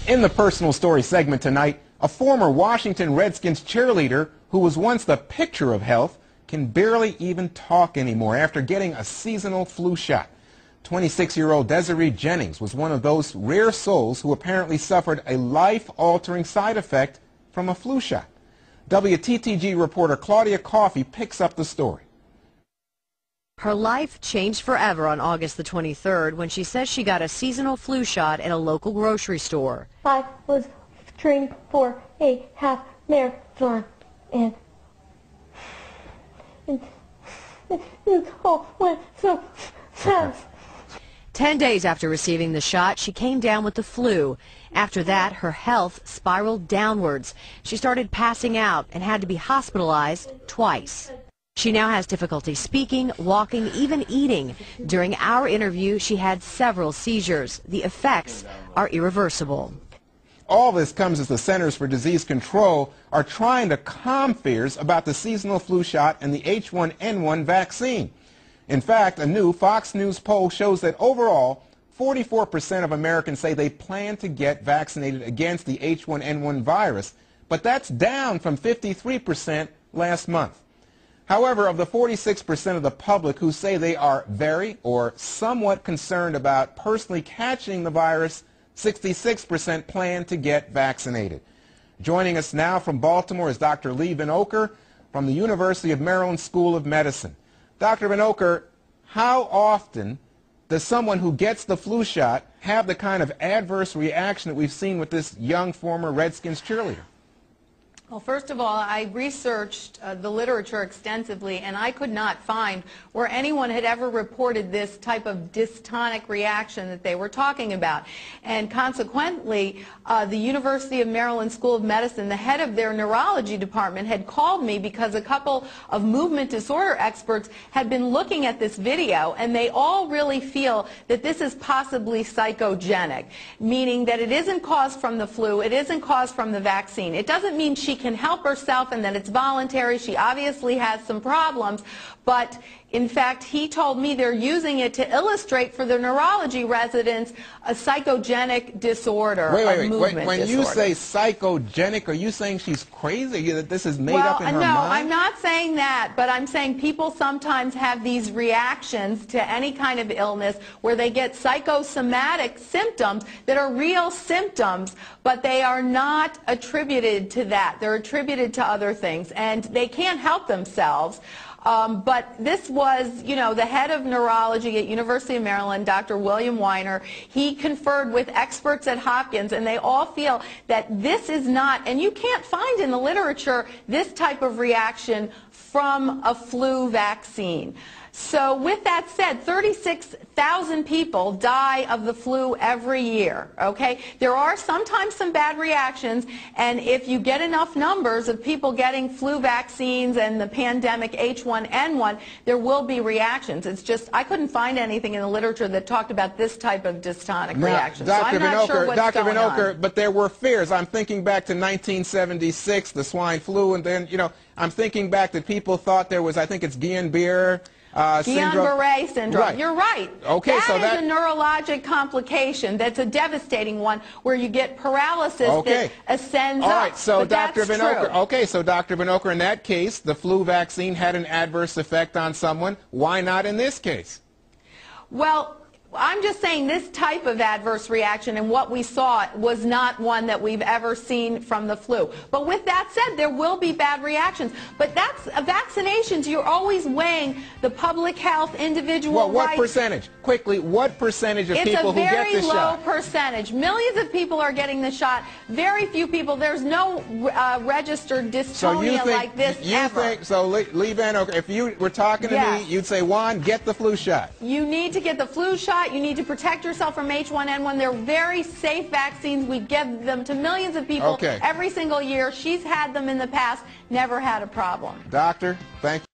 In the personal story segment tonight, a former Washington Redskins cheerleader who was once the picture of health can barely even talk anymore after getting a seasonal flu shot. 26-year-old Desiree Jennings was one of those rare souls who apparently suffered a life-altering side effect from a flu shot. WTTG reporter Claudia Coffey picks up the story. Her life changed forever on August the 23rd when she says she got a seasonal flu shot at a local grocery store. I was training for a half marathon and it all went so fast. 10 days after receiving the shot, she came down with the flu. After that, her health spiraled downwards. She started passing out and had to be hospitalized twice. She now has difficulty speaking, walking, even eating. During our interview, she had several seizures. The effects are irreversible. All this comes as the Centers for Disease Control are trying to calm fears about the seasonal flu shot and the H1N1 vaccine. In fact, a new Fox News poll shows that overall, 44% of Americans say they plan to get vaccinated against the H1N1 virus, but that's down from 53% last month. However, of the 46% of the public who say they are very or somewhat concerned about personally catching the virus, 66% plan to get vaccinated. Joining us now from Baltimore is Dr. Lee Vinokur from the University of Maryland School of Medicine. Dr. Vinokur, how often does someone who gets the flu shot have the kind of adverse reaction that we've seen with this young former Redskins cheerleader? Well, first of all, I researched the literature extensively, and I could not find where anyone had ever reported this type of dystonic reaction that they were talking about. And consequently, the University of Maryland School of Medicine, the head of their neurology department, had called me because a couple of movement disorder experts had been looking at this video, and they all really feel that this is possibly psychogenic, meaning that it isn't caused from the flu, it isn't caused from the vaccine. It doesn't mean she can help herself and that it's voluntary. She obviously has some problems, but in fact he told me they're using it to illustrate for the neurology residents a psychogenic disorder, a movement disorder. When you say psychogenic, are you saying she's crazy, that this is made up in her mind? No, I'm not saying that, but I'm saying people sometimes have these reactions to any kind of illness where they get psychosomatic symptoms that are real symptoms, but they are not attributed to that. They're attributed to other things, and they can't help themselves. But this was, you know, the head of neurology at University of Maryland, Dr. William Weiner. He conferred with experts at Hopkins, and they all feel that this is not, and you can't find in the literature this type of reaction from a flu vaccine. So with that said, 36,000 people die of the flu every year, okay? There are sometimes some bad reactions, and if you get enough numbers of people getting flu vaccines and the pandemic H1N1, there will be reactions. It's just, I couldn't find anything in the literature that talked about this type of dystonic reaction. So I'm not sure what's going on. But there were fears. I'm thinking back to 1976, the swine flu, and then, you know, I'm thinking back that people thought there was, I think it's Guillain-Barré Guillain-Barré syndrome. Right. You're right. Okay, that is a neurologic complication. That's a devastating one where you get paralysis that ascends All right, up. so Dr. Vinokur. Okay, so Dr. Vinokur, in that case, the flu vaccine had an adverse effect on someone. Why not in this case? Well, I'm just saying this type of adverse reaction and what we saw was not one that we've ever seen from the flu. But with that said, there will be bad reactions. But that's vaccinations. You're always weighing the public health, individual rights. What percentage? Quickly, what percentage of people who get this shot? It's a very low percentage. Millions of people are getting the shot. Very few people. There's no registered dystonia like this ever. So Lee Vinokur, if you were talking to me, you'd say, Juan, get the flu shot. You need to get the flu shot. You need to protect yourself from H1N1. They're very safe vaccines. We give them to millions of people every single year. She's had them in the past, never had a problem. Doctor, thank you.